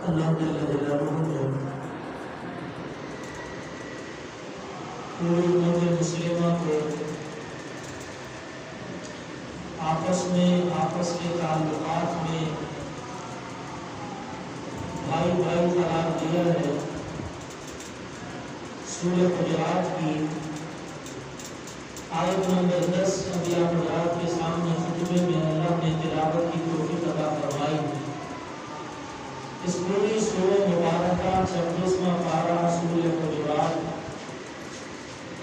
اللہ جل جلالہ نے پوری امت مسلمہ کو آپس کے تعلقات میں بھائی بھائی قرار دیا ہے۔ سورہ حجرات کی آیت نمبر 10 انبیاء حضرات کے سامنے خطبے میں اللہ نے تلاوت کی توفیق عطا فرمائی۔ اس پوری سورہ مبارکہ 26واں پارہ سورہ حجرات،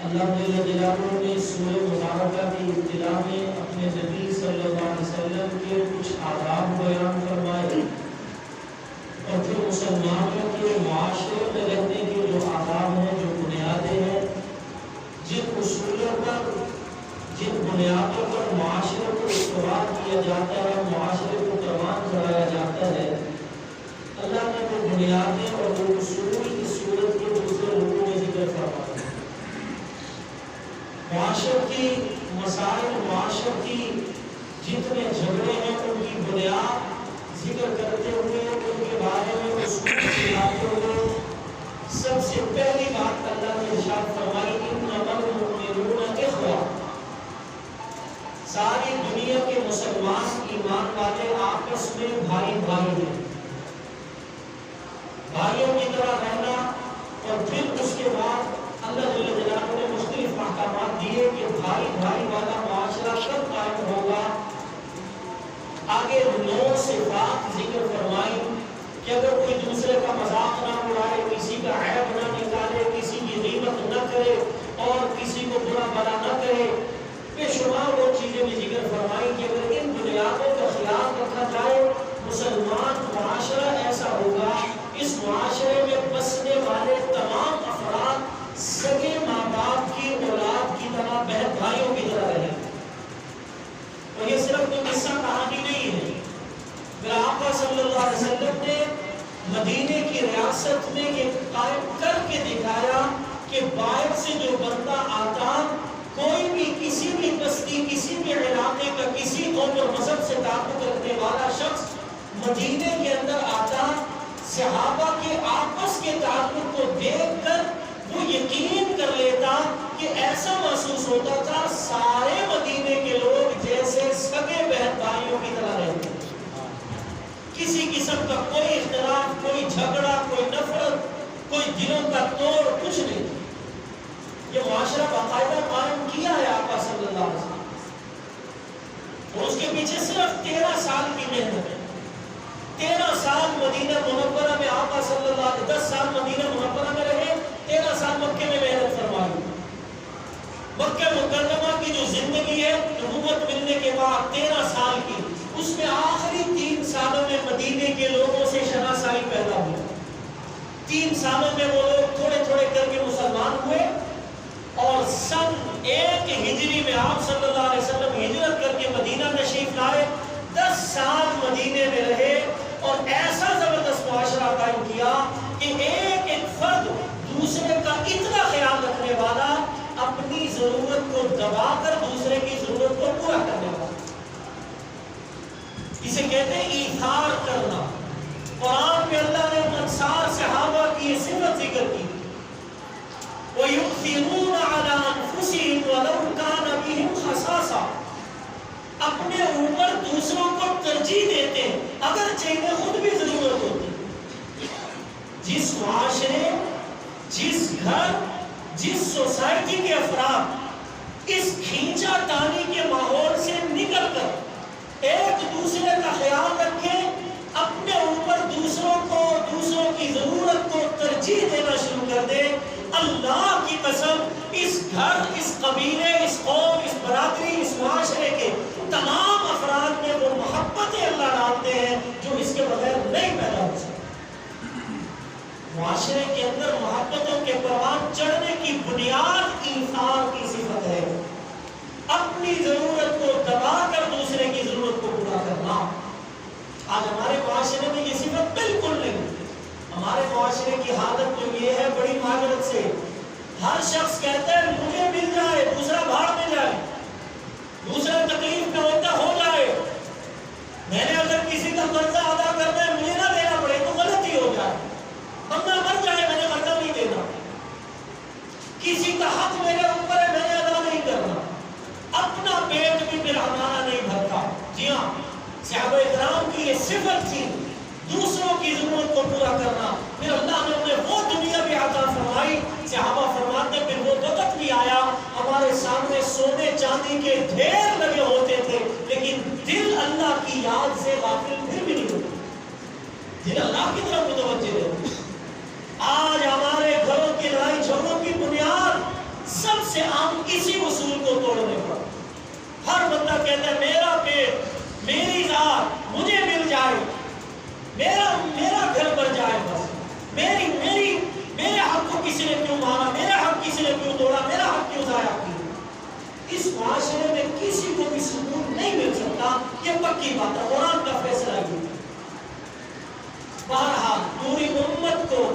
اللہ جل جلالہ نے سورہ مبارکہ کی ابتدا میں اپنے نبی صلی اللہ علیہ وسلم کے کچھ آداب بیان فرمائے، اور پھر مسلمانوں کے معاشرے میں رہنے کے جو آداب ہیں، جو بنیادیں ہیں، جن اصولوں پر، جن بنیادوں پر معاشرے کو استوار کیا جاتا ہے، معاشرے کو پروان چڑھایا جاتا ہے، اللہ نے وہ بنیادیں اور وہ اصول اس سورت کے دوسرے رکوع میں ذکر فرمائے۔ معاشرتی مسائل، معاشرتی جتنے جھگڑے ہیں، ان کی بنیاد ذکر کرتے ہوئے ان کے بارے میں اصول سکھاتے ہوئے سب سے پہلی بات اللہ نے ارشاد فرمائی، انما المؤمنون اخوہ، ساری دنیا کے مسلمان ایمان والے آپس میں بھائی بھائی ہیں، بھائیوں کی طرح رہنا۔ اور پھر اس کے بعد اللہ جل جلالہ نے مختلف احکامات دیے کہ بھائی بھائی والا معاشرہ کب قائم ہوگا۔ آگے 9 صفات ذکر فرمائی کہ اگر کوئی دوسرے کا مذاق نہ اڑائے، کسی کا عیب نہ نکالے، کسی کی غیبت نہ کرے اور کسی کو برا بھلا نہ کرے، بے شمار وہ چیزیں بھی ذکر فرمائی کہ اگر ان بنیادوں کا خیال رکھا جائے، مسلمان معاشرہ ایسا ہوگا، اس معاشرے میں بسنے والے تمام افراد سگے ماں باپ کی اولاد کی طرح، بہن بھائیوں کی طرح رہیں۔ اور یہ صرف کوئی قصہ کہانی نہیں ہے، میرا آقا صلی اللہ علیہ وسلم نے مدینے کی ریاست میں یہ قائم کر کے دکھایا کہ باہر سے جو بندہ آتا، کوئی بھی کسی بھی بستی، کسی بھی علاقے کا، کسی قوم اور مذہب سے تعلق رکھنے والا شخص مدینے کے اندر آتا، صحابہ کے آپس کے تعلق کو دیکھ کر وہ یقین کر لیتا کہ ایسا محسوس ہوتا تھا سارے مدینے کے لوگ جیسے سگے بہن بھائیوں کی طرح رہتے ہیں، کسی قسم کا کوئی اختلاف، کوئی جھگڑا، کوئی نفرت، کوئی دلوں کا توڑ، کچھ نہیں۔ یہ معاشرہ باقاعدہ قائم کیا ہے آقا صلی اللہ علیہ وسلم، اور اس کے پیچھے صرف 13 سال کی محنت ہے۔ 13 سال مدینہ منورہ میں آقا صلی اللہ علیہ وسلم، 10 سال مدینہ منورہ میں رہے، 13 سال مکے میں محنت فرمائی۔ مکہ مکرمہ کی جو زندگی ہے نبوت ملنے کے بعد 13 سال کی، اس میں آخری 3 سالوں میں مدینے کے لوگوں سے شناسائی پیدا ہوئی۔ 3 سالوں میں وہ لوگ تھوڑے تھوڑے کر کے مسلمان ہوئے، اور سن 1 ہجری میں آپ صلی اللہ علیہ وسلم ہجرت کر کے مدینہ تشریف لائے، 10 سال مدینے میں رہے، اور ایسا زبردست معاشرہ قائم کیا کہ ایک ایک فرد دوسرے کا اتنا خیال رکھنے والا، اپنی ضرورت کو دبا کر دوسرے کی ضرورت کو پورا کرنے والا۔ اسے کہتے ہیں ایثار کرنا۔ قرآن میں اللہ نے انصار صحابہ کی یہ صفت ذکر کی، وَيُؤْثِرُونَ عَلَىٰ أَنفُسِهِمْ وَلَوْ كَانَ بِهِمْ خَصَاصَةٌ، اپنے اوپر دوسروں کو ترجیح دیتے ہیں اگرچہ انہیں خود بھی ضرورت ہوتی۔ جس معاشرے، جس گھر، جس سوسائٹی کے افراد اس کھینچا تانی کے ماحول سے نکل کر ایک دوسرے کا خیال رکھیں، اپنے اوپر دوسروں کو، دوسروں کی ضرورت کو ترجیح دینا شروع کر دیں، اللہ کی قسم اس گھر، اس قبیلے، اس قوم، اس برادری، اس معاشرے کے تمام افراد میں وہ محبتیں اللہ ڈالتے ہیں جو اس کے بغیر نہیں پیدا ہو سکتی۔ معاشرے کے اندر محبتوں کے پروان چڑھنے کی بنیاد ایثار کی صفت ہے، اپنی ضرورت کو دبا کر دوسرے کی ضرورت کو پورا کرنا۔ آج ہمارے معاشرے میں یہ صفت بالکل نہیں۔ ہمارے معاشرے کی حالت جو یہ ہے، بڑی معذرت سے ہر شخص کہتا ہے مجھے مل جائے، دوسرا بھاڑ میں جائے، دوسرا تکلیف میں ہوتا ہو جائے، میں نے اگر کسی کا قرضہ ادا کرنا ہے مجھے نہ دینا پڑے تو غلطی ہو جائے۔ کسی کا حق میرے اوپر ہے میں نے ادا نہیں کرنا، اپنا پیٹ بھی پھر ہمارا نہیں بھرتا۔ جی ہاں، صحابہ کرام کی یہ صفت تھی، دوسروں کی ضرورت کو پورا کرنا۔ پھر اللہ نے انہیں وہ دنیا بھی عطا فرمائی، صحابہ فرماتے پھر وہ وقت بھی آیا ہمارے سامنے سونے چاندی کے ڈھیر لگے ہوتے تھے، لیکن دل اللہ کی یاد سے غافل پھر بھی نہیں ہوتے، دل اللہ کی طرف متوجہ ہے۔ آج ہمارے گھروں کی لڑائی جھگڑوں کی بنیاد سب سے عام اسی اصول کو توڑنے پر۔ ہر بندہ کہتا ہے میرا پیٹ، میری ذات مجھے مل جائے، میرا گھر بن جائے، بس میرے حق کو کسی نے کیوں مارا، میرا حق کسی نے کیوں توڑا، میرا حق کیوں ضائع کیا۔ اس معاشرے میں کسی کو بھی سکون نہیں مل سکتا، یہ پکی بات ہے، قرآن کا فیصلہ یہ۔ بہرحال پوری امت کو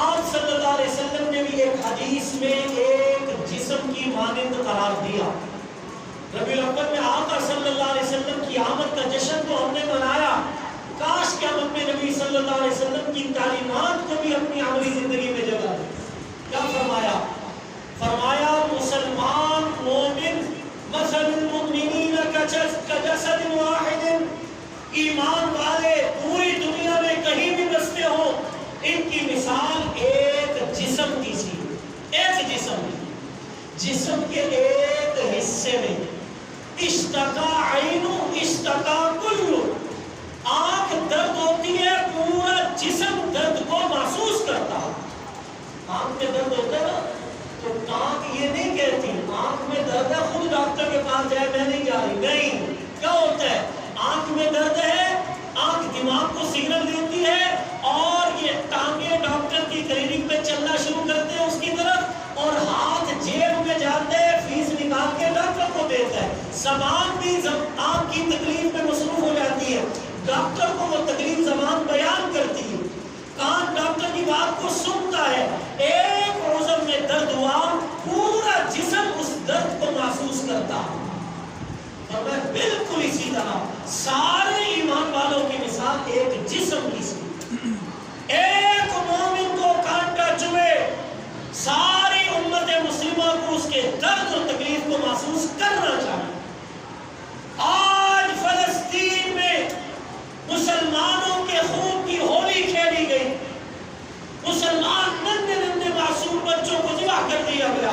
آپ صلی اللہ علیہ وسلم نے بھی ایک حدیث میں ایک جسم کی مانند قرار دیا۔ ربیع الاول میں آقا صلی اللہ علیہ وسلم کی آمد کا جشن تو ہم نے منایا، کاش کہ ہم اپنے نبی صلی اللہ علیہ وسلم کی تعلیمات کو بھی اپنی عملی زندگی میں جگہ دیں۔ کیا فرمایا؟ فرمایا مسلمان مومن مثل المؤمنین کجسد واحد، ایمان والے پوری دنیا میں کہیں بھی بستے ہوں، ان کی مثال ایک جسم کی سی، ایک جسم کے ایک حصے میں اشتقا عین اشتقا کل، آنکھ درد ہوتی ہے پورا جسم درد کو محسوس کرتا۔ آنکھ میں درد ہوتا ہے نا تو آنکھ یہ نہیں کہتی آنکھ میں درد ہے خود ڈاکٹر کے پاس جائے میں نہیں جا رہی، نہیں، کیا ہوتا ہے آنکھ میں درد ہے، آنکھ دماغ کو سگنل دیتی ہے اور یہ ٹانگیں ڈاکٹر کی کلینک پہ چلنا شروع کرتے ہیں اس کی طرف، اور ہاتھ جیب میں جاتے ہیں فیس نکال کے ڈاکٹر کو دیتا ہے، زبان بھی آنکھ کی تکلیف میں مصروف ہو جاتی ہے، ڈاکٹر کو وہ تکلیف زبان بیان کرتی ہے، کان ڈاکٹر کی بات کو سنتا ہے، ایک عضو میں درد ہوا پورا جسم اس درد کو محسوس کرتا ہے۔ اور میں بالکل اسی طرح سارے ایمان والوں کی مثال ایک جسم کی سی، ایک مومن کو کانٹا چبھے ساری امت مسلمہ کو اس کے درد اور تکلیف کو محسوس کرنا چاہیے۔ آج فلسطین میں مسلمانوں کے خون کی ہولی کھیلی گئی، مسلمان ننھے ننھے معصوم بچوں کو ذبح کر دیا گیا،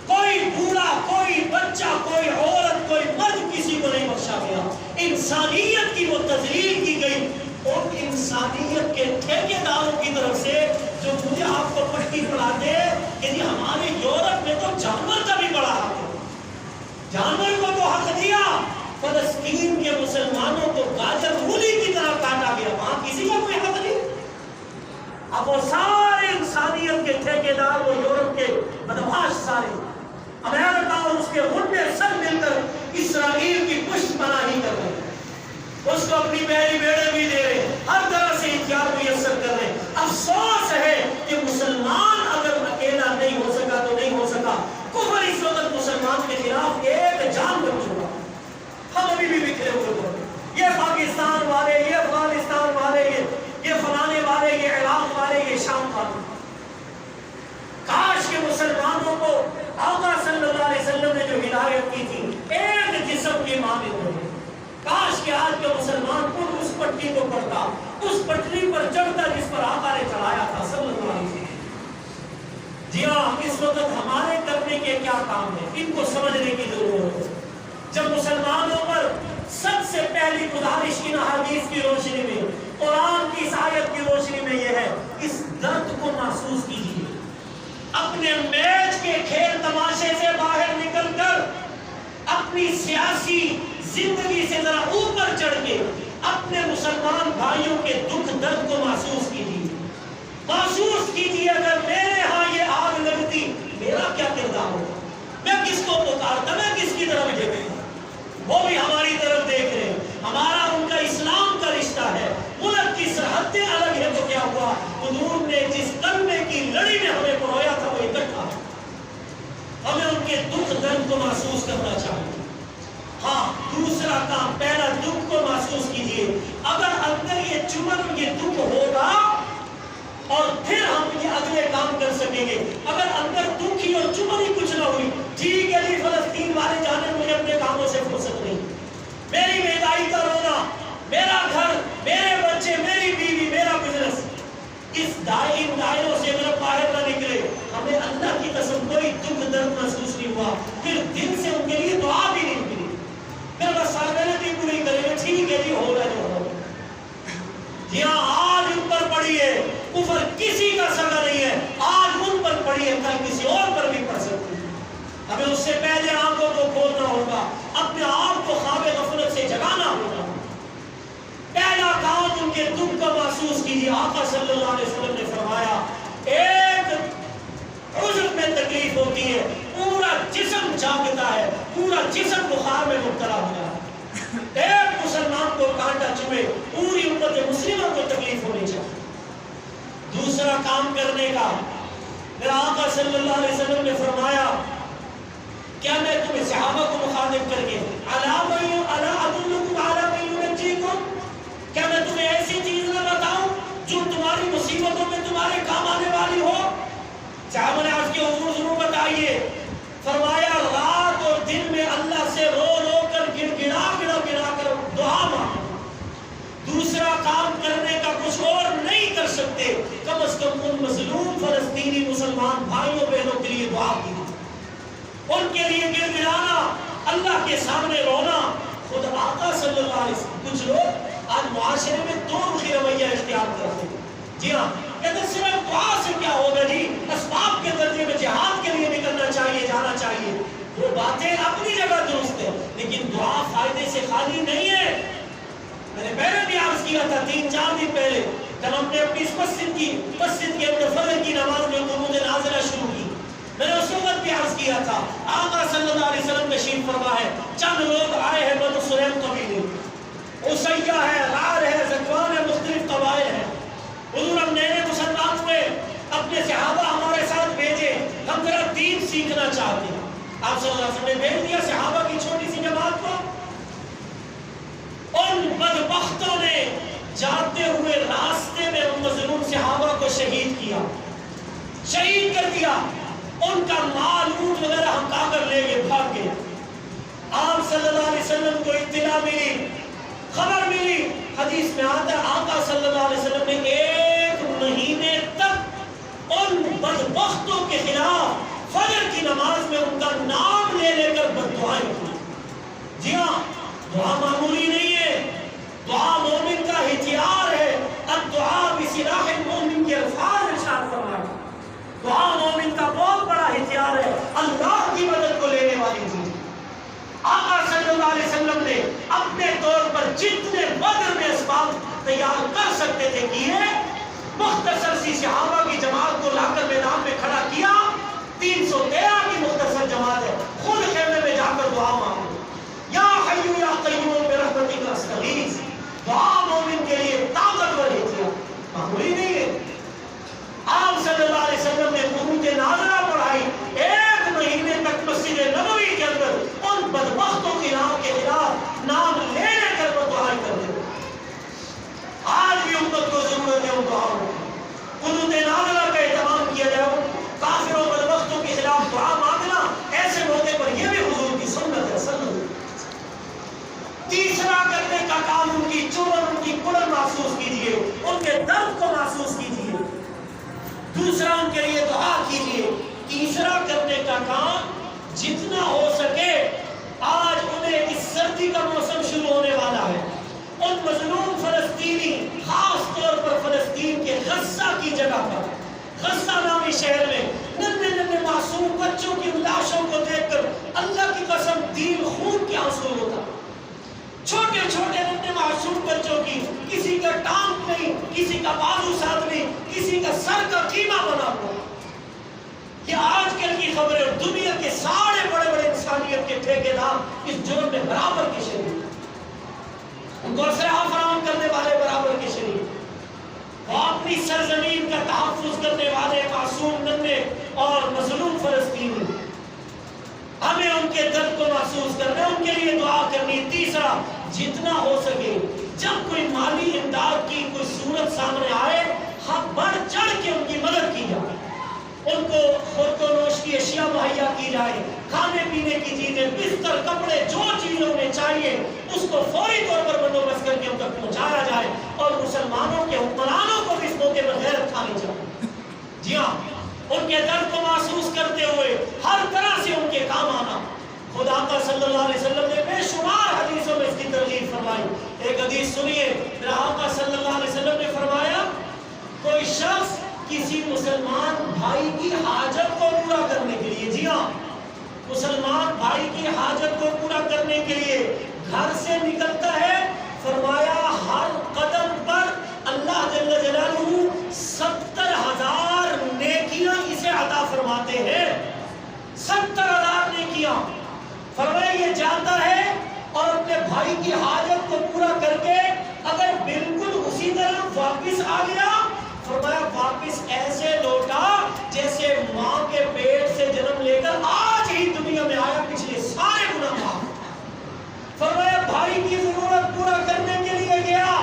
کوئی بوڑھا کوئی بچہ کوئی عورت کوئی مرد کسی کو نہیں بخشا گیا، انسانیت کی وہ تذلیل کی گئی۔ اور انسانیت کے ٹھیکیداروں کی طرف سے جو مجھے آپ کو پٹی پڑھاتے کہ جی ہمارے یورپ میں تو جانور کا بھی بڑا حق ہے، جانور کو تو حق دیا، فلسطین کے مسلمانوں کو گاجر مولی کی طرح کاٹا گیا، وہاں کسی کا کوئی حق نہیں۔ اب وہ سارے انسانیت کے ٹھیکیدار وہ یورپ کے بدمعاش سارے امریکہ اور اس کے غنڈے سب مل کر اسرائیل کی پشت پناہی کر رہے ہیں، اس کو اپنی بیڑی بیڑے بھی دے رہے، ہر طرح سے ہتھیار میسر کر رہے۔ افسوس ہے کہ مسلمان اگر اکیلا نہیں ہو سکا تو نہیں ہو سکا، کفر اس وقت مسلمان کے خلاف ایک جان بن چکا، ہم ابھی بھی بکھرے ہوئے ہیں، یہ پاکستان والے، یہ افغانستان والے، یہ فلانے والے، یہ عراق والے، یہ شام والے۔ کاش کہ مسلمانوں کو آقا صلی اللہ علیہ وسلم نے جو ہدایت کی تھی ایک جسم کی مانند ہو، کاش کہ آج کے مسلمان خود اس پٹی کو پڑھتا، اس پٹری پر چڑھتا جس پر آقا نے چڑھایا تھا صلی اللہ علیہ وسلم۔ جی ہاں، اس وقت ہمارے کرنے کے کیا کام ہے ان کو سمجھنے کی ضرورت ہے۔ جب مسلمانوں پر سب سے پہلی گزارش ان احادیث کی روشنی میں، قرآن کی اس آیت کی روشنی میں یہ ہے، اس درد کو محسوس کیجیے، اپنے میچ کے کھیل تماشے سے باہر نکل کر اپنی سیاسی زندگی سے ذرا اوپر چڑھ کے اپنے مسلمان بھائیوں کے دکھ درد کو محسوس کیجیے۔ اگر میرے ہاں یہ آگ لگتی میرا کیا کردار ہوگا، میں کس کو پکارتا، میں کس کی طرف دیکھتا، وہ بھی ہماری طرف دیکھ رہے ہیں، ہمارا ان کا اسلام کا رشتہ ہے، ملک کی سرحدیں الگ ہے تو کیا ہوا، حضور نے جس کلمے کی لڑی میں ہمیں پرویا تھا وہ اکٹھا، ہمیں ان کے دکھ درد کو محسوس کرنا چاہیے۔ ہاں، دوسرا کام، پہلا دکھ کو محسوس کیجیے، اگر اندر یہ چمن یہ دکھ ہوگا اور پھر ہم یہ اگلے کام کر سکیں گے. اگر اندر دکھی اور چبھن ہی کچھ نہ ہوئی، ٹھیک ہے جی فلسطین والے جانے، مجھے اپنے کاموں سے فرصت نہیں، میری بیدائی کا رونا، میرا گھر، میرے بچے، میری بیوی، میرا بزنس، ان دائروں سے اگر باہر نہ نکلے، ہمیں اللہ کی قسم کوئی دکھ درد محسوس نہیں ہوا، پھر دل سے ان کے لیے دعا بھی نہیں ملی. پھر بس سالگرہ پوری کریں گے، ٹھیک ہے جی ہو رہا ہے جو ہو رہا ہے. جی ہاں آج ان پر پڑی ہے، کفر کسی کا سگا نہیں ہے، آج ان پر پڑی ہے، کل کسی اور پر بھی پڑ سکتی ہے. ہمیں اس سے پہلے آنکھوں کو کھولنا ہوگا، اپنے آپ کو خواب غفلت سے جگانا ہوگا. پہلا کام ان کے دکھ کا محسوس کیجیے. آقا صلی اللہ علیہ وسلم نے فرمایا ایک عذر میں تکلیف ہوتی ہے، پورا جسم جاگتا ہے، پورا جسم بخار میں مبتلا ہوتا ہے. ایک مسلمان کو کانٹا چبھے، پوری امت مسلمہ کو تکلیف ہونی چاہیے. دوسرا کام کرنے کا، میرا آقا صلی اللہ علیہ وسلم نے فرمایا کیا میں تمہیں صحابہ کو مخاطب کر کے کیا میں تمہیں ایسی چیز نہ بتاؤں جو تمہاری مصیبتوں میں تمہارے کام آنے والی ہو؟ صحابہ نے آج کے حضور ضرور بتائیے. فرمایا رات اور دن میں اللہ سے رو رو کر گڑ گڑا کر دعا مانگو. دوسرا کام کرنے کا کچھ اور نہیں کر سکتے، کم از کم ان مظلوم فلسطینی مسلمان بھائیوں بہنوں کے لیے دعا کی، ان کے لیے گڑ گڑانا، اللہ کے سامنے رونا. خود آقا صلی اللہ علیہ وسلم، کچھ لوگ آج معاشرے میں دو رخی رویہ اختیار کرتے ہیں. جی ہاں کہتے صرف دعا سے کیا ہوگا جی، اسباب کے درجے میں جہاد کے لیے نکلنا چاہیے، جانا چاہیے. وہ باتیں اپنی جگہ درست ہے، لیکن دعا فائدے سے خالی نہیں ہے. میں نے پہلے بھی عرض کیا تھا 3-4 دن پہلے، جب ہم نے اپنی اس مسجد کے اندر فجر کی نماز میں قنوت نازلہ شروع کی، میں نے اس وقت بھی عرض کیا تھا آقا صلی اللہ علیہ وسلم تشریف فرما ہے، چند لوگ آئے ہیں بنو سلیم قبیلے، اسیہ ہے، رار ہے، زکوان ہے، مختلف قبائل ہیں. حضور ہم نئے مسلمان ہوئے، اپنے صحابہ ہمارے ساتھ بھیجے، ہم ذرا دین سیکھنا چاہتے ہیں. آپ صلی اللہ علیہ وسلم نے بھیج دیا صحابہ کی چھوٹی سی جماعت کو. ان بدبختوں نے جاتے ہوئے راستے میں ان مظلوم صحابہ کو شہید کیا، شہید کر دیا. ان کا مال اونٹ وغیرہ ہمکا کر لے گئے، بھاگ گئے. آپ صلی اللہ علیہ وسلم کو اطلاع ملی، خبر ملی. حدیث میں آتا ہے آقا صلی اللہ علیہ وسلم نے 1 مہینے تک ان بدبختوں کے خلاف فجر کی نماز میں ان کا نام لے لے کر بددعائیں کی. جی ہاں دعا معمولی نہیں ہے، دعا مومن کا ہتھیار ہے. الدعاء بسلاح المؤمن کے الفاظ ارشاد فرمائے. دعا مومن کا بہت بڑا ہتھیار ہے، اللہ کی مدد کو لینے والی چیز. آقا صلی اللہ علیہ وسلم نے اپنے طور پر جتنے بدر میں اسباب تیار کر سکتے تھے کیے. مختصر سی صحابہ کی جماعت کو لا کر میدان میں کھڑا کیا. 313 کی مختصر جماعت ہے، خود خیمے میں جا کر دعا مانگو. یا حی یا قیوم برحمتک استغیث. دعا مومن کے لیے طاقتور ہتھیار، معمولی نہیں ہے. آپ صلی اللہ علیہ وسلم نے قنوت نازلہ پڑھائی. 1 مہینے تک مسجد نبوی کے اندر ان بدبختوں کے نام کے خلاف نام لے لے کر وہ دعائیں کرتے. آج بھی امت کو ضرورت ہے ان دعاؤں کی. قنوت نازلہ کا اہتمام کیا جائے، کافروں بدبختوں کے خلاف دعا مانگنا ایسے موقع پر یہ بھی حضور کی سنت ہے. سنت. تیسرا کرنے کا کام ان کی چبھن، ان کی کڑن محسوس کیجیے، ان کے درد کو محسوس کیجیے. دوسرا ان کے لیے دعا کیجیے. تیسرا کرنے کا کام جتنا ہو سکے، آج انہیں اس سردی کا موسم شروع ہونے والا ہے، ان مظلوم فلسطینی، خاص طور پر فلسطین کے غزہ کی جگہ پر، غزہ نامی شہر میں ننھے ننھے معصوم بچوں کی لاشوں کو دیکھ کر اللہ کی قسم دل خون کے آنسو ہوتا. چھوٹے چھوٹے ننھے معصوم بچوں کی، کسی کا ٹانگ نہیں، کسی کا بازو ساتھ نہیں، کسی کا سر کا قیمہ بنا ہوا. یہ آج کل کی خبریں، اور دنیا کے سارے بڑے بڑے انسانیت کے ٹھیکیدار اس جرم میں برابر کے شریک، ان کو اسلحہ فراہم کرنے والے برابر کے شریک، وہ اپنی سرزمین کا تحفظ کرنے والے معصوم ننھے اور مظلوم فلسطینی. ہمیں ان کے درد کو محسوس کرنا، ان کے لیے دعا کرنی. تیسرا جتنا ہو سکے جب کوئی مالی امداد کی کوئی صورت سامنے آئے، ہم بڑھ چڑھ کے مہیا کی جائے، کھانے پینے کی چیزیں، بستر، کپڑے، جو چیزوں میں چاہیے اس کو فوری طور پر بندوبست کر کے ان تک پہنچایا جائے، اور مسلمانوں کے حکمرانوں کو اس موقع پر غیرت کھانی چاہیے۔ جی ہاں، ان کے درد کو محسوس کرتے ہوئے ہر طرح سے ان کے کام آنا۔ خدا کا صلی اللہ علیہ وسلم نے بے شمار حدیثوں میں اس کی ترغیب فرمائی۔ ایک حدیث سنیے، میرے آقا صلی اللہ علیہ وسلم نے فرمایا، کوئی شخص کسی مسلمان بھائی کی حاجت کو پورا کرنے کے لیے، جی ہاں، مسلمان بھائی کی حاجت کو پورا کرنے کے لیے گھر سے نکلتا ہے، فرمایا ہر قدم پر اللہ جل جلالہ 70,000 نیکیاں اسے عطا فرماتے ہیں۔ 70,000 نیکیاں۔ فرمایا یہ جاتا ہے اور اپنے بھائی کی حاجت کو پورا کر کے اگر بالکل اسی طرح واپس آ گیا، فرمایا واپس ایسے لوٹا جیسے ماں کے پیٹ سے جنم لے کر آج ہی دنیا میں آیا، پچھلے سارے گناہ معاف۔ فرمایا بھائی کی ضرورت پورا کرنے کے لیے گیا،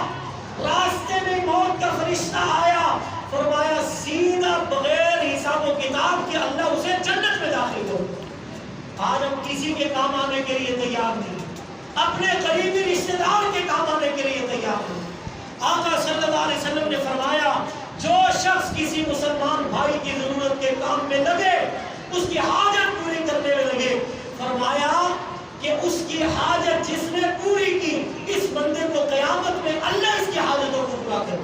راستے میں موت کا فرشتہ آیا، فرمایا سیدھا بغیر حساب و کتاب کے اللہ اسے جنت میں داخل کرے۔ آج ہم کسی کے کام آنے کے لیے تیار نہیں، اپنے قریبی رشتہ دار کے کام آنے کے لیے تیار نہیں۔ آقا صلی اللہ علیہ وسلم نے فرمایا جو شخص کسی مسلمان بھائی کی ضرورت کے کام میں لگے، اس کی حاجت پوری کرنے میں لگے، فرمایا کہ اس کی حاجت جس نے پوری کی، اس بندے کو قیامت میں اللہ اس کی حاجتوں کو پورا کرے۔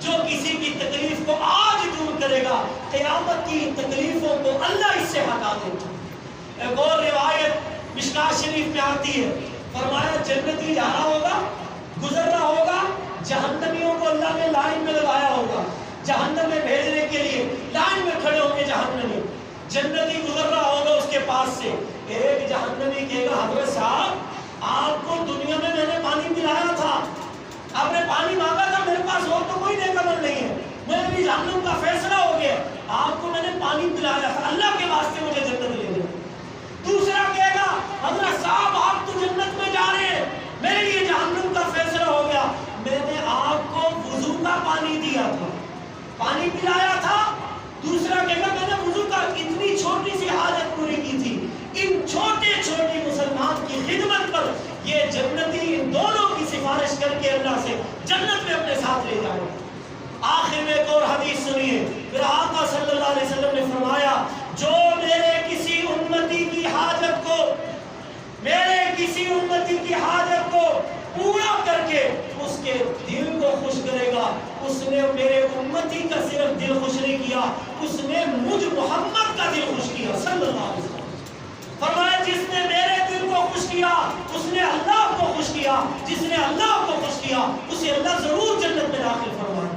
جو کسی کی تکلیف کو آج دور کرے گا، قیامت کی تکلیفوں کو اللہ اس سے ہٹا دے گا۔ ایک اور روایت مشکاۃ شریف میں آتی ہے، فرمایا جنتی جا رہا ہوگا، گزر رہا ہوگا، جہنمیوں کو اللہ نے لائن میں لگایا ہوگا، جہنم میں بھیجنے کے لیے لائن میں کھڑے ہوں گے جہنمی، جنتی گزر رہا ہوگا اس کے پاس سے، ایک جہنمی کہے گا حضرت صاحب آپ کو دنیا میں نے پانی پلایا تھا، آپ نے پانی مانگا تھا، میرے پاس اور تو کوئی نیک عمل نہیں ہے، میرے بھی جہنم کا فیصلہ ہو گیا، آپ کو میں نے پانی پلایا تھا، اللہ کے واسطے مجھے جنت لے دے۔ دوسرا کہے گا حضرت صاحب آپ تو جنت میں جا رہے ہیں، میرے لیے جہنم کا فیصلہ ہو گیا، میں نے آپ کو وضو کا پانی دیا تھا، پانی پلایا تھا۔ دوسرا کہے گا میں نے وضو کا اتنی چھوٹی سی حاجت پوری کی تھی۔ ان چھوٹے چھوٹی مسلمان کی خدمت پر یہ جنتی ان دونوں کی سفارش کر کے اللہ سے جنت میں اپنے ساتھ لے جائے۔ آخر میں ایک اور حدیث سنیے، پھر آقا صلی اللہ علیہ وسلم نے فرمایا جو میرے کسی امتی کی حاجت کو، میرے کسی امتی کی حاجت کو پورا کر کے اس کے دل کو خوش کرے گا، اس نے میرے امتی کا صرف دل خوش نہیں کیا، اس نے مجھ محمد کا دل خوش کیا صلی اللہ علیہ وسلم۔ فرمایا جس نے میرے دل کو خوش کیا اس نے اللہ کو خوش کیا، جس نے اللہ کو خوش کیا اسے اللہ ضرور جنت میں داخل فرمائے۔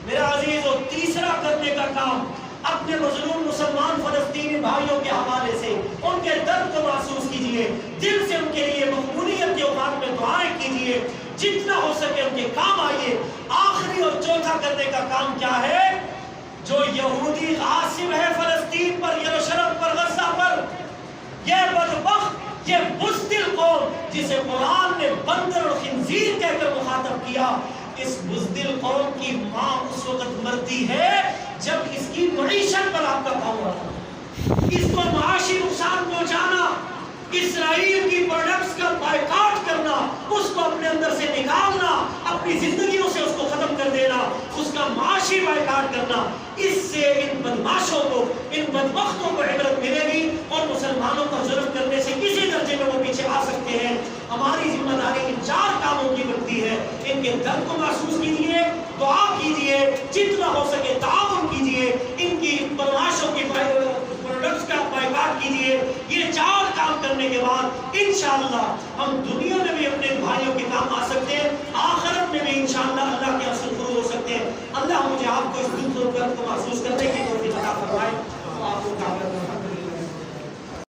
میرا عزیز و تیسرا کرنے کا کام، اپنے مظلوم مسلمان فلسطینی بھائیوں کے حوالے سے ان کے درد کو محسوس کیجئے، دل سے ان کے لیے مقبولیت کے اوقات میں دعائیں کیجئے، جتنا ہو سکے ان کے کام آئیے۔ آخری اور چوتھا کرنے کا کام کیا ہے؟ جو یہودی غاصب ہے فلسطین پر، یروشلم پر، غزہ پر، یہ بدبخت، یہ بزدل قوم جسے قرآن نے بندر اور خنزیر کہہ کر مخاطب کیا، اس بزدل قوم کی ماں اس وقت مرتی ہے جب اس کی معیشت پر آپ کا کام رہا، اس کو معاشی نقصان پہنچانا، اسرائیل کی پروڈکٹس کا بائیکاٹ کرنا، اس کو اپنے اندر سے نکالنا، اپنی زندگیوں سے اس کو ختم کر دینا، اس کا معاشی بائیکاٹ کرنا، اس سے ان بدماشوں کو، ان بدبختوں کو عبرت ملے گی اور مسلمانوں کا ظلم کرنے سے کسی درجے میں وہ پیچھے آ سکتے ہیں۔ ہماری ذمہ داری ان چار کاموں کی بنتی ہے، ان کے درد کو محسوس کیجئے، دعا کیجئے، جتنا ہو سکے تعاون کیجئے، ان کی بدماشوں کی پروڈکٹس کا بائیکاٹ کیجئے۔ یہ چار کام کرنے کے بعد انشاءاللہ ہم دنیا میں بھی اپنے بھائیوں کے کام آ سکتے ہیں۔